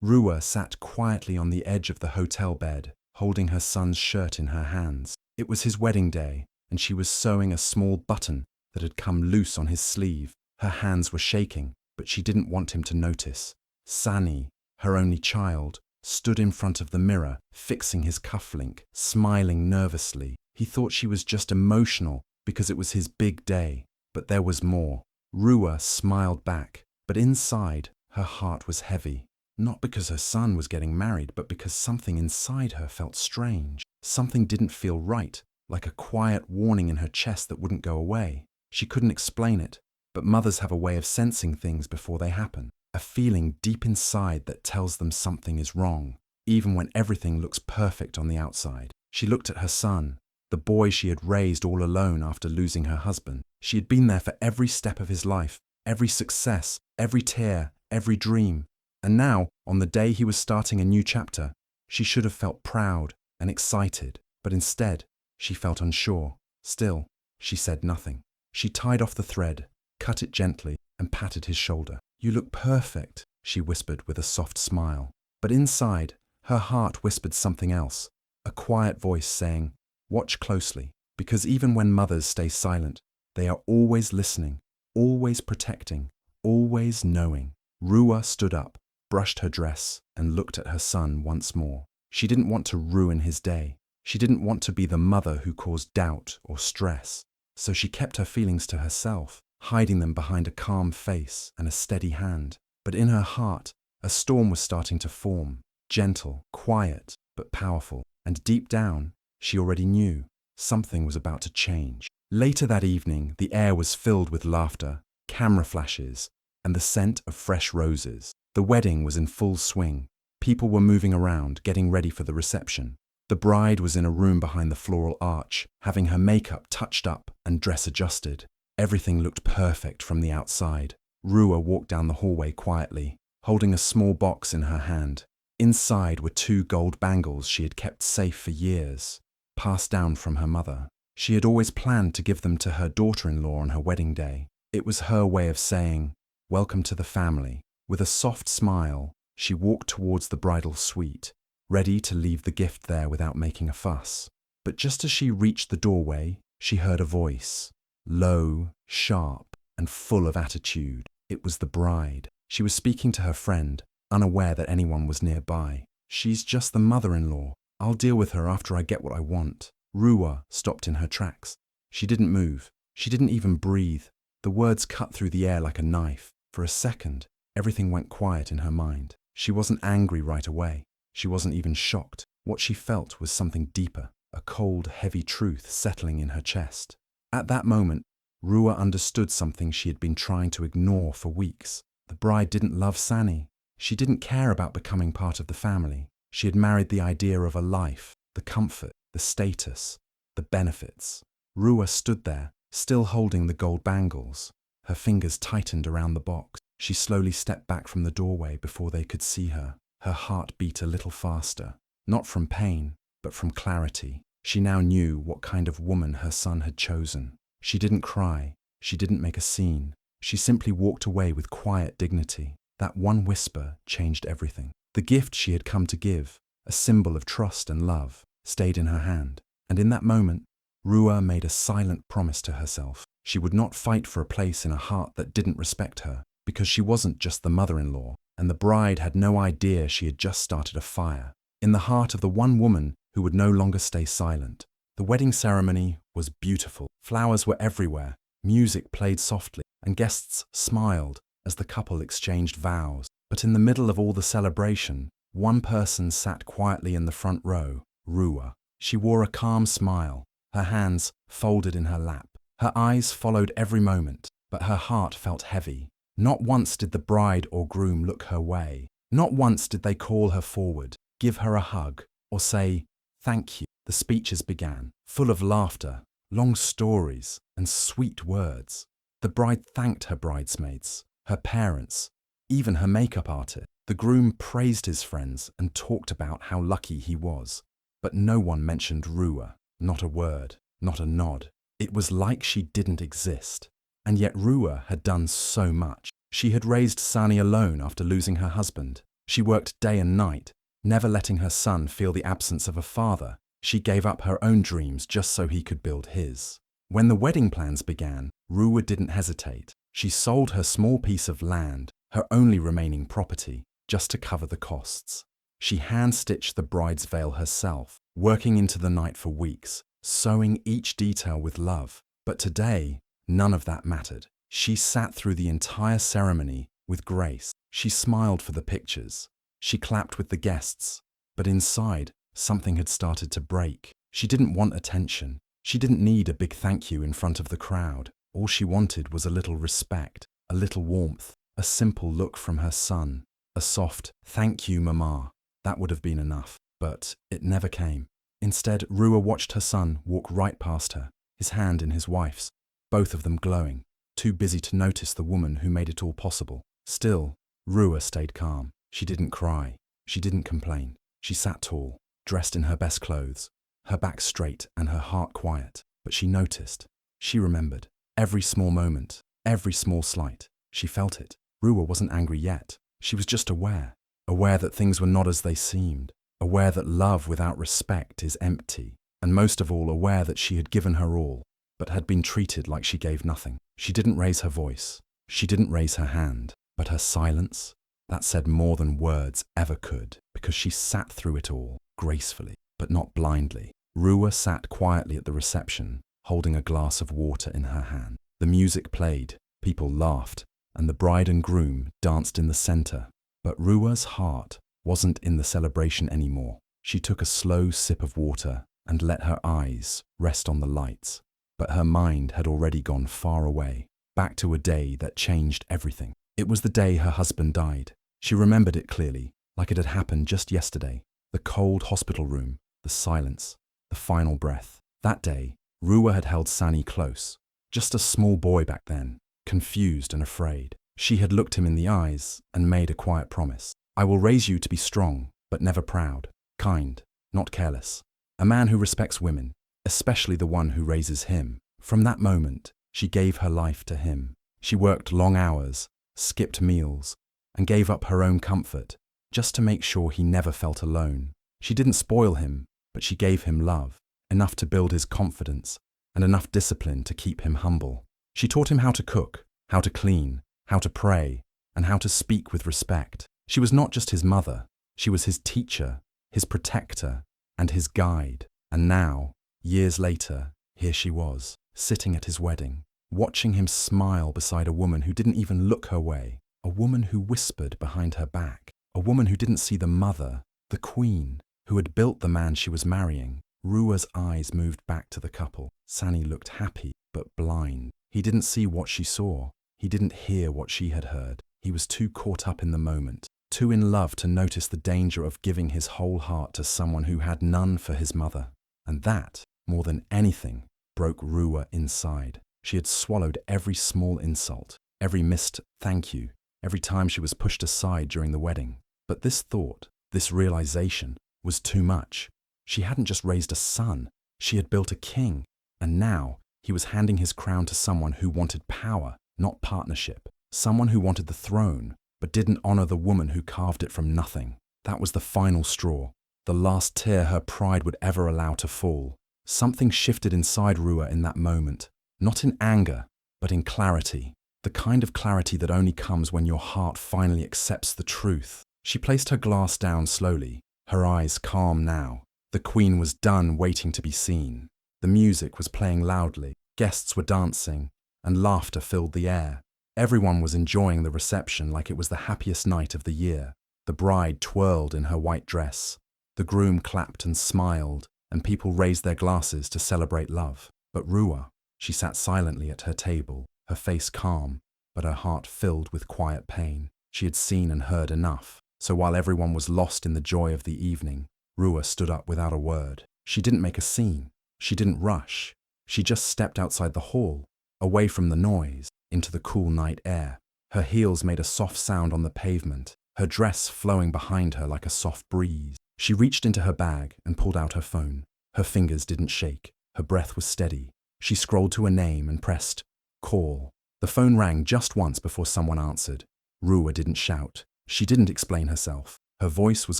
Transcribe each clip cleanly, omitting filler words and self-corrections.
Rua sat quietly on the edge of the hotel bed, holding her son's shirt in her hands. It was his wedding day, and she was sewing a small button that had come loose on his sleeve. Her hands were shaking, but she didn't want him to notice. Sani, her only child, stood in front of the mirror, fixing his cufflink, smiling nervously. He thought she was just emotional because it was his big day, but there was more. Rua smiled back, but inside, her heart was heavy. Not because her son was getting married, but because something inside her felt strange. Something didn't feel right, like a quiet warning in her chest that wouldn't go away. She couldn't explain it, but mothers have a way of sensing things before they happen. A feeling deep inside that tells them something is wrong, even when everything looks perfect on the outside. She looked at her son, the boy she had raised all alone after losing her husband. She had been there for every step of his life, every success, every tear, every dream. And now, on the day he was starting a new chapter, she should have felt proud and excited, but instead, she felt unsure. Still, she said nothing. She tied off the thread, cut it gently, and patted his shoulder. "You look perfect," she whispered with a soft smile. But inside, her heart whispered something else, a quiet voice saying, "Watch closely," because even when mothers stay silent, they are always listening, always protecting, always knowing. Rua stood up, brushed her dress, and looked at her son once more. She didn't want to ruin his day. She didn't want to be the mother who caused doubt or stress. So she kept her feelings to herself, hiding them behind a calm face and a steady hand. But in her heart, a storm was starting to form, gentle, quiet, but powerful. And deep down, she already knew something was about to change. Later that evening, the air was filled with laughter, camera flashes, and the scent of fresh roses. The wedding was in full swing. People were moving around, getting ready for the reception. The bride was in a room behind the floral arch, having her makeup touched up and dress adjusted. Everything looked perfect from the outside. Rua walked down the hallway quietly, holding a small box in her hand. Inside were 2 gold bangles she had kept safe for years, passed down from her mother. She had always planned to give them to her daughter-in-law on her wedding day. It was her way of saying, "Welcome to the family." With a soft smile, she walked towards the bridal suite, ready to leave the gift there without making a fuss. But just as she reached the doorway, she heard a voice, low, sharp, and full of attitude. It was the bride. She was speaking to her friend, unaware that anyone was nearby. "She's just the mother-in-law. I'll deal with her after I get what I want." Rua stopped in her tracks. She didn't move. She didn't even breathe. The words cut through the air like a knife. For a second, everything went quiet in her mind. She wasn't angry right away. She wasn't even shocked. What she felt was something deeper, a cold, heavy truth settling in her chest. At that moment, Rua understood something she had been trying to ignore for weeks. The bride didn't love Sani. She didn't care about becoming part of the family. She had married the idea of a life, the comfort, the status, the benefits. Rua stood there, still holding the gold bangles. Her fingers tightened around the box. She slowly stepped back from the doorway before they could see her. Her heart beat a little faster, not from pain, but from clarity. She now knew what kind of woman her son had chosen. She didn't cry. She didn't make a scene. She simply walked away with quiet dignity. That one whisper changed everything. The gift she had come to give, a symbol of trust and love, stayed in her hand. And in that moment, Rua made a silent promise to herself. She would not fight for a place in a heart that didn't respect her, because she wasn't just the mother-in-law, and the bride had no idea she had just started a fire in the heart of the one woman who would no longer stay silent. The wedding ceremony was beautiful. Flowers were everywhere, music played softly, and guests smiled as the couple exchanged vows. But in the middle of all the celebration, one person sat quietly in the front row, Rua. She wore a calm smile, her hands folded in her lap. Her eyes followed every moment, but her heart felt heavy. Not once did the bride or groom look her way. Not once did they call her forward, give her a hug, or say, "Thank you." The speeches began, full of laughter, long stories, and sweet words. The bride thanked her bridesmaids, her parents, even her makeup artist. The groom praised his friends and talked about how lucky he was. But no one mentioned Rua, not a word, not a nod. It was like she didn't exist. And yet Rua had done so much. She had raised Sani alone after losing her husband. She worked day and night, never letting her son feel the absence of a father. She gave up her own dreams just so he could build his. When the wedding plans began, Ruwa didn't hesitate. She sold her small piece of land, her only remaining property, just to cover the costs. She hand-stitched the bride's veil herself, working into the night for weeks, sewing each detail with love. But today, none of that mattered. She sat through the entire ceremony with grace. She smiled for the pictures. She clapped with the guests. But inside, something had started to break. She didn't want attention. She didn't need a big thank you in front of the crowd. All she wanted was a little respect, a little warmth, a simple look from her son, a soft, "Thank you, Mama." That would have been enough, but it never came. Instead, Ruwa watched her son walk right past her, his hand in his wife's, both of them glowing, too busy to notice the woman who made it all possible. Still, Ruwa stayed calm. She didn't cry. She didn't complain. She sat tall, dressed in her best clothes, her back straight and her heart quiet. But she noticed. She remembered. Every small moment, every small slight. She felt it. Ruwa wasn't angry yet. She was just aware. Aware that things were not as they seemed. Aware that love without respect is empty. And most of all, aware that she had given her all, but had been treated like she gave nothing. She didn't raise her voice. She didn't raise her hand. But her silence, that said more than words ever could, because she sat through it all, gracefully, but not blindly. Ruwa sat quietly at the reception, holding a glass of water in her hand. The music played, people laughed, and the bride and groom danced in the center. But Ruwa's heart wasn't in the celebration anymore. She took a slow sip of water and let her eyes rest on the lights. But her mind had already gone far away, back to a day that changed everything. It was the day her husband died. She remembered it clearly, like it had happened just yesterday. The cold hospital room, the silence, the final breath. That day, Ruwa had held Sani close. Just a small boy back then, confused and afraid. She had looked him in the eyes and made a quiet promise. "I will raise you to be strong, but never proud, kind, not careless. A man who respects women, especially the one who raises him." From that moment, she gave her life to him. She worked long hours, skipped meals, and gave up her own comfort, just to make sure he never felt alone. She didn't spoil him, but she gave him love, enough to build his confidence, and enough discipline to keep him humble. She taught him how to cook, how to clean, how to pray, and how to speak with respect. She was not just his mother, she was his teacher, his protector, and his guide. And now, years later, here she was, sitting at his wedding, watching him smile beside a woman who didn't even look her way, a woman who whispered behind her back, a woman who didn't see the mother, the queen, who had built the man she was marrying. Ruwa's eyes moved back to the couple. Sani looked happy, but blind. He didn't see what she saw. He didn't hear what she had heard. He was too caught up in the moment, too in love to notice the danger of giving his whole heart to someone who had none for his mother. And that, more than anything, broke Ruwa inside. She had swallowed every small insult, every missed thank you, every time she was pushed aside during the wedding. But this thought, this realization, was too much. She hadn't just raised a son, she had built a king, and now he was handing his crown to someone who wanted power, not partnership. Someone who wanted the throne, but didn't honor the woman who carved it from nothing. That was the final straw, the last tear her pride would ever allow to fall. Something shifted inside Ruwa in that moment, not in anger, but in clarity. The kind of clarity that only comes when your heart finally accepts the truth. She placed her glass down slowly, her eyes calm now. The queen was done waiting to be seen. The music was playing loudly, guests were dancing, and laughter filled the air. Everyone was enjoying the reception like it was the happiest night of the year. The bride twirled in her white dress. The groom clapped and smiled, and people raised their glasses to celebrate love. But Ruwa, she sat silently at her table, her face calm, but her heart filled with quiet pain. She had seen and heard enough. So while everyone was lost in the joy of the evening, Ruwa stood up without a word. She didn't make a scene. She didn't rush. She just stepped outside the hall, away from the noise, into the cool night air. Her heels made a soft sound on the pavement, her dress flowing behind her like a soft breeze. She reached into her bag and pulled out her phone. Her fingers didn't shake. Her breath was steady. She scrolled to a name and pressed call. The phone rang just once before someone answered. Ruwa didn't shout. She didn't explain herself. Her voice was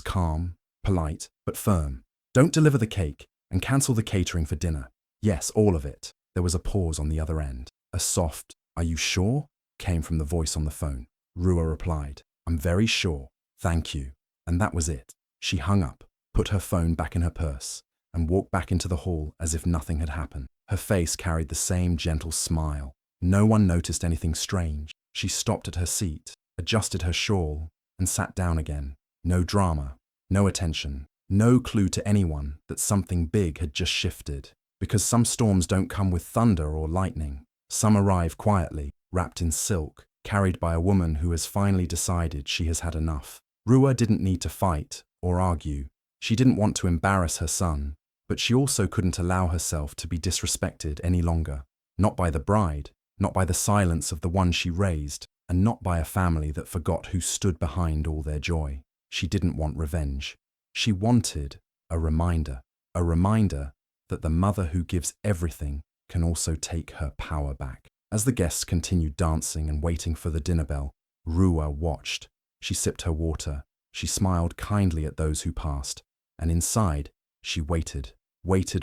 calm, polite, but firm. "Don't deliver the cake, and cancel the catering for dinner. Yes, all of it." There was a pause on the other end. A soft, "Are you sure?" came from the voice on the phone. Rua replied, "I'm very sure. Thank you." And that was it. She hung up, put her phone back in her purse, and walked back into the hall as if nothing had happened. Her face carried the same gentle smile. No one noticed anything strange. She stopped at her seat, adjusted her shawl, and sat down again. No drama, no attention, no clue to anyone that something big had just shifted. Because some storms don't come with thunder or lightning. Some arrive quietly, wrapped in silk, carried by a woman who has finally decided she has had enough. Rua didn't need to fight or argue. She didn't want to embarrass her son, but she also couldn't allow herself to be disrespected any longer. Not by the bride, not by the silence of the one she raised, and not by a family that forgot who stood behind all their joy. She didn't want revenge. She wanted a reminder that the mother who gives everything can also take her power back. As the guests continued dancing and waiting for the dinner bell, Rua watched. She sipped her water. She smiled kindly at those who passed. And inside, she waited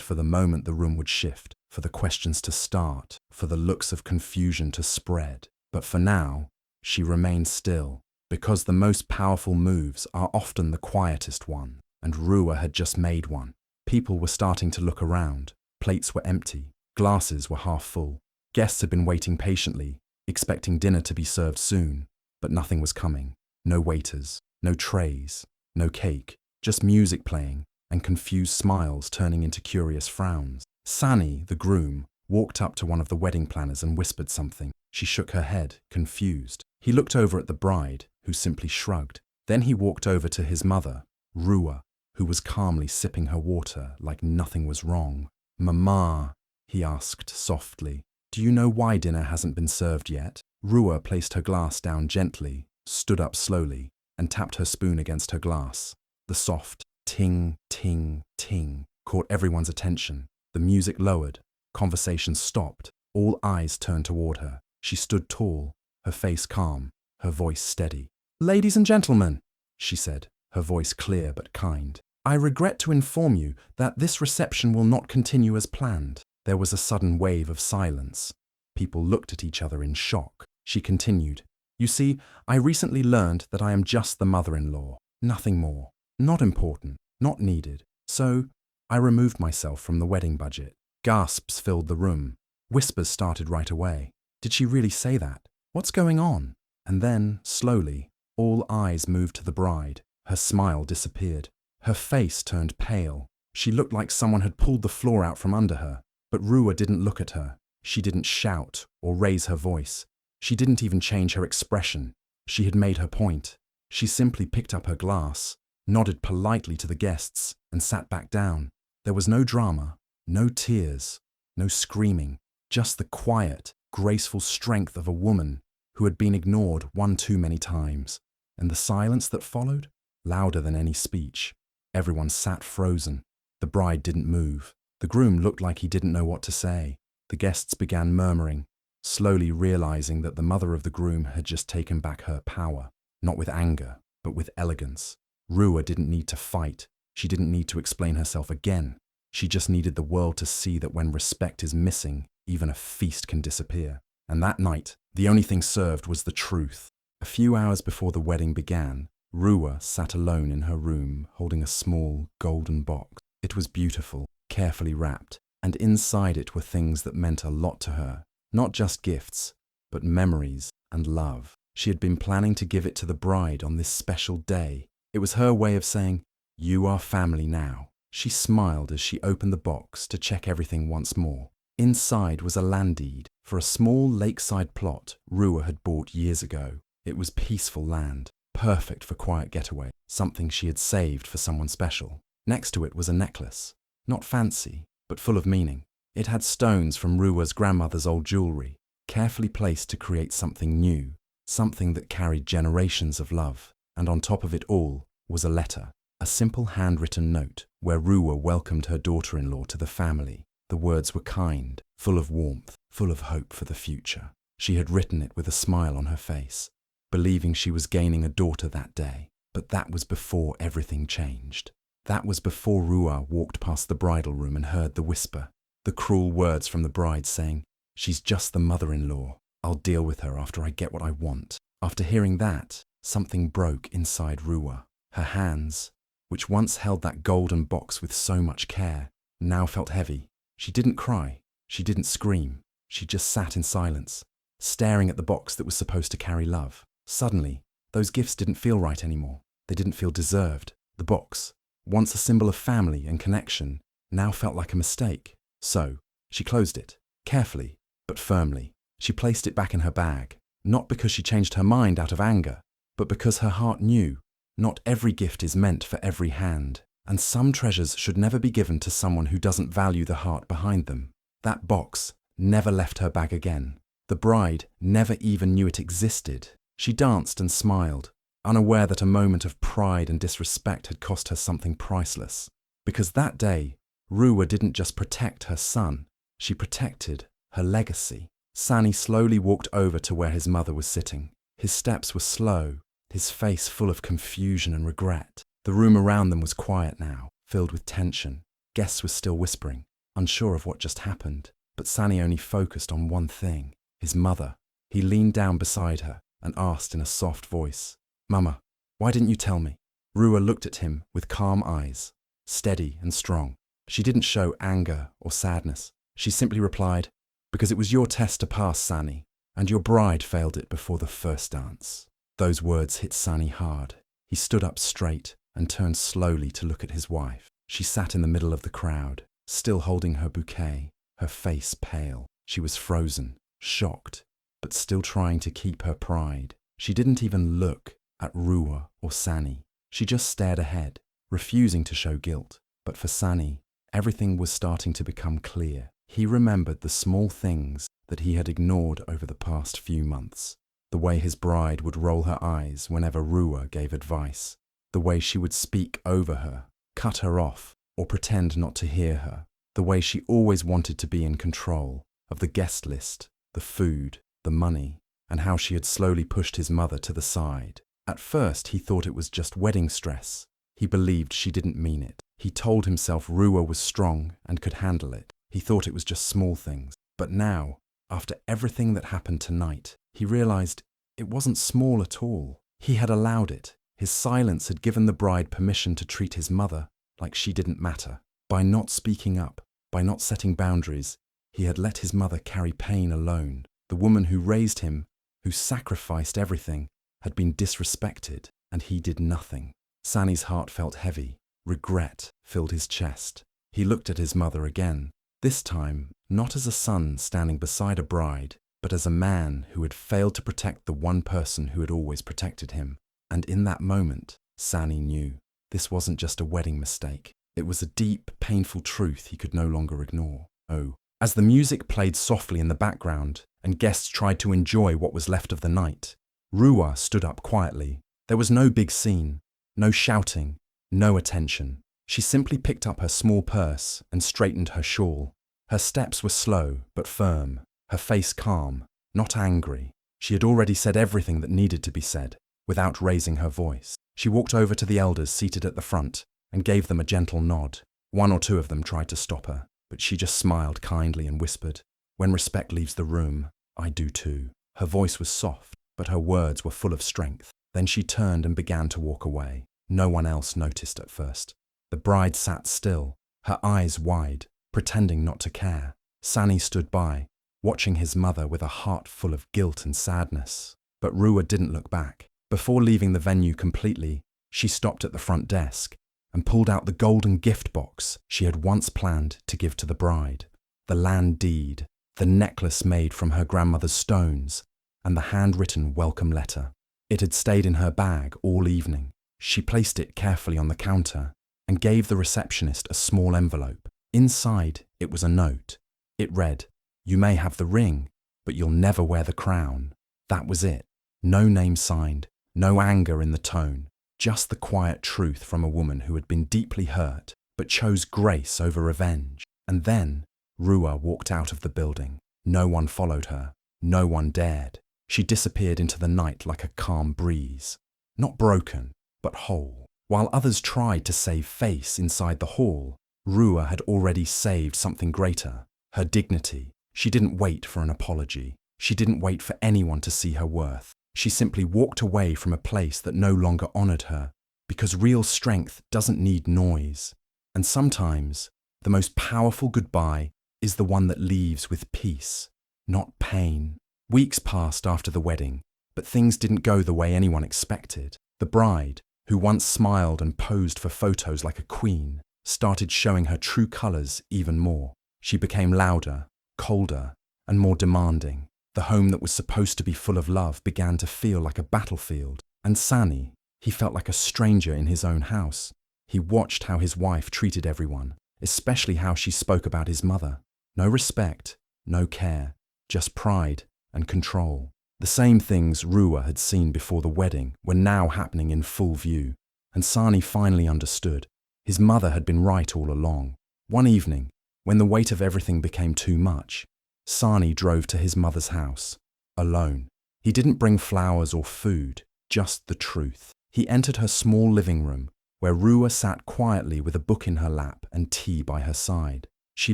for the moment the room would shift, for the questions to start, for the looks of confusion to spread. But for now, she remained still, because the most powerful moves are often the quietest ones, and Rua had just made one. People were starting to look around. Plates were empty. Glasses were half full. Guests had been waiting patiently, expecting dinner to be served soon, but nothing was coming. No waiters, no trays, no cake, just music playing and confused smiles turning into curious frowns. Sani, the groom, walked up to one of the wedding planners and whispered something. She shook her head, confused. He looked over at the bride, who simply shrugged. Then he walked over to his mother, Rua, who was calmly sipping her water like nothing was wrong. "Mama," he asked softly, "do you know why dinner hasn't been served yet?" Rua placed her glass down gently, stood up slowly, and tapped her spoon against her glass. The soft ting, ting, ting caught everyone's attention. The music lowered. Conversation stopped. All eyes turned toward her. She stood tall, her face calm, her voice steady. "Ladies and gentlemen," she said, her voice clear but kind, "I regret to inform you that this reception will not continue as planned." There was a sudden wave of silence. People looked at each other in shock. She continued, "You see, I recently learned that I am just the mother-in-law. Nothing more. Not important. Not needed. So, I removed myself from the wedding budget." Gasps filled the room. Whispers started right away. Did she really say that? What's going on? And then, slowly, all eyes moved to the bride. Her smile disappeared. Her face turned pale. She looked like someone had pulled the floor out from under her. But Rua didn't look at her. She didn't shout or raise her voice. She didn't even change her expression. She had made her point. She simply picked up her glass, nodded politely to the guests, and sat back down. There was no drama, no tears, no screaming, just the quiet, graceful strength of a woman who had been ignored one too many times. And the silence that followed, louder than any speech. Everyone sat frozen. The bride didn't move. The groom looked like he didn't know what to say. The guests began murmuring, slowly realizing that the mother of the groom had just taken back her power, not with anger, but with elegance. Rua didn't need to fight. She didn't need to explain herself again. She just needed the world to see that when respect is missing, even a feast can disappear. And that night, the only thing served was the truth. A few hours before the wedding began, Rua sat alone in her room, holding a small, golden box. It was beautiful, carefully wrapped, and inside it were things that meant a lot to her. Not just gifts, but memories and love. She had been planning to give it to the bride on this special day. It was her way of saying, "You are family now." She smiled as she opened the box to check everything once more. Inside was a land deed for a small lakeside plot Rua had bought years ago. It was peaceful land, perfect for quiet getaway, something she had saved for someone special. Next to it was a necklace, not fancy, but full of meaning. It had stones from Rua's grandmother's old jewelry, carefully placed to create something new, something that carried generations of love. And on top of it all was a letter, a simple handwritten note where Rua welcomed her daughter-in-law to the family. The words were kind, full of warmth, full of hope for the future. She had written it with a smile on her face, believing she was gaining a daughter that day. But that was before everything changed. That was before Rua walked past the bridal room and heard the whisper, the cruel words from the bride saying, "She's just the mother-in-law. I'll deal with her after I get what I want." After hearing that, something broke inside Rua. Her hands, which once held that golden box with so much care, now felt heavy. She didn't cry. She didn't scream. She just sat in silence, staring at the box that was supposed to carry love. Suddenly, those gifts didn't feel right anymore. They didn't feel deserved. The box, once a symbol of family and connection, now felt like a mistake. So, she closed it, carefully, but firmly. She placed it back in her bag, not because she changed her mind out of anger, but because her heart knew not every gift is meant for every hand, and some treasures should never be given to someone who doesn't value the heart behind them. That box never left her bag again. The bride never even knew it existed. She danced and smiled, unaware that a moment of pride and disrespect had cost her something priceless. Because that day, Rua didn't just protect her son, she protected her legacy. Sani slowly walked over to where his mother was sitting. His steps were slow, his face full of confusion and regret. The room around them was quiet now, filled with tension. Guests were still whispering, unsure of what just happened. But Sani only focused on one thing, his mother. He leaned down beside her and asked in a soft voice, "Mama, why didn't you tell me?" Rua looked at him with calm eyes, steady and strong. She didn't show anger or sadness. She simply replied, "Because it was your test to pass, Sani, and your bride failed it before the first dance." Those words hit Sani hard. He stood up straight and turned slowly to look at his wife. She sat in the middle of the crowd, still holding her bouquet, her face pale. She was frozen, shocked, but still trying to keep her pride. She didn't even look at Rua or Sani. She just stared ahead, refusing to show guilt. But for Sani, everything was starting to become clear. He remembered the small things that he had ignored over the past few months. The way his bride would roll her eyes whenever Rua gave advice. The way she would speak over her, cut her off, or pretend not to hear her. The way she always wanted to be in control of the guest list, the food, the money, and how she had slowly pushed his mother to the side. At first, he thought it was just wedding stress. He believed she didn't mean it. He told himself Rua was strong and could handle it. He thought it was just small things. But now, after everything that happened tonight, he realized it wasn't small at all. He had allowed it. His silence had given the bride permission to treat his mother like she didn't matter. By not speaking up, by not setting boundaries, he had let his mother carry pain alone. The woman who raised him, who sacrificed everything, had been disrespected, and he did nothing. Sani's heart felt heavy. Regret filled his chest. He looked at his mother again, this time not as a son standing beside a bride, but as a man who had failed to protect the one person who had always protected him. And in that moment, Sani knew this wasn't just a wedding mistake. It was a deep, painful truth he could no longer ignore. Oh. As the music played softly in the background and guests tried to enjoy what was left of the night, Rua stood up quietly. There was no big scene, no shouting, no attention. She simply picked up her small purse and straightened her shawl. Her steps were slow but firm, her face calm, not angry. She had already said everything that needed to be said, without raising her voice. She walked over to the elders seated at the front and gave them a gentle nod. One or two of them tried to stop her, but she just smiled kindly and whispered, "When respect leaves the room, I do too." Her voice was soft, but her words were full of strength. Then she turned and began to walk away. No one else noticed at first. The bride sat still, her eyes wide, pretending not to care. Sani stood by, watching his mother with a heart full of guilt and sadness. But Rua didn't look back. Before leaving the venue completely, she stopped at the front desk and pulled out the golden gift box she had once planned to give to the bride. The land deed, the necklace made from her grandmother's stones, and the handwritten welcome letter. It had stayed in her bag all evening. She placed it carefully on the counter and gave the receptionist a small envelope. Inside, it was a note. It read, "You may have the ring, but you'll never wear the crown." That was it. No name signed, no anger in the tone, just the quiet truth from a woman who had been deeply hurt, but chose grace over revenge. And then, Rua walked out of the building. No one followed her. No one dared. She disappeared into the night like a calm breeze. Not broken, but whole. While others tried to save face inside the hall, Rua had already saved something greater, her dignity. She didn't wait for an apology. She didn't wait for anyone to see her worth. She simply walked away from a place that no longer honored her, because real strength doesn't need noise. And sometimes, the most powerful goodbye is the one that leaves with peace, not pain. Weeks passed after the wedding, but things didn't go the way anyone expected. The bride, who once smiled and posed for photos like a queen, started showing her true colors even more. She became louder, colder, and more demanding. The home that was supposed to be full of love began to feel like a battlefield. And Sani, he felt like a stranger in his own house. He watched how his wife treated everyone, especially how she spoke about his mother. No respect, no care, just pride and control. The same things Rua had seen before the wedding were now happening in full view, and Sani finally understood. His mother had been right all along. One evening, when the weight of everything became too much, Sani drove to his mother's house, alone. He didn't bring flowers or food, just the truth. He entered her small living room, where Rua sat quietly with a book in her lap and tea by her side. She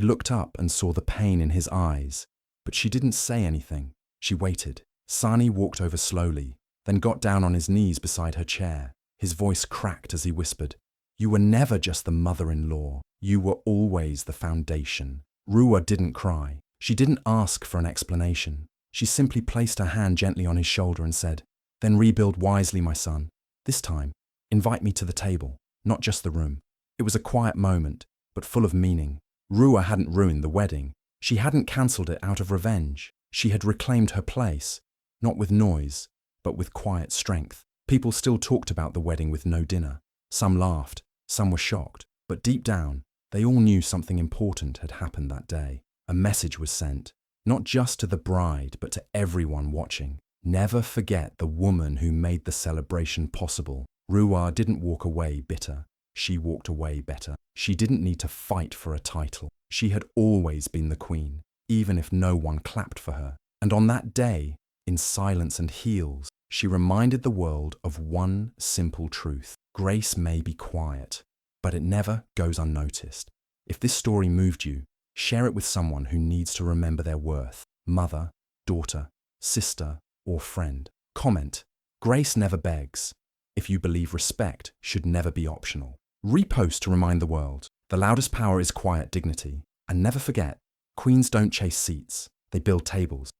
looked up and saw the pain in his eyes, but she didn't say anything. She waited. Sani walked over slowly, then got down on his knees beside her chair. His voice cracked as he whispered, "You were never just the mother-in-law. You were always the foundation." Rua didn't cry. She didn't ask for an explanation. She simply placed her hand gently on his shoulder and said, "Then rebuild wisely, my son. This time, invite me to the table, not just the room." It was a quiet moment, but full of meaning. Rua hadn't ruined the wedding. She hadn't cancelled it out of revenge. She had reclaimed her place, not with noise, but with quiet strength. People still talked about the wedding with no dinner. Some laughed, some were shocked, but deep down, they all knew something important had happened that day. A message was sent, not just to the bride, but to everyone watching. Never forget the woman who made the celebration possible. Rua didn't walk away bitter. She walked away better. She didn't need to fight for a title. She had always been the queen, even if no one clapped for her. And on that day, in silence and heels, she reminded the world of one simple truth. Grace may be quiet, but it never goes unnoticed. If this story moved you, share it with someone who needs to remember their worth. Mother, daughter, sister, or friend. Comment, "Grace never begs," if you believe respect should never be optional. Repost to remind the world, the loudest power is quiet dignity. And never forget, queens don't chase seats, they build tables.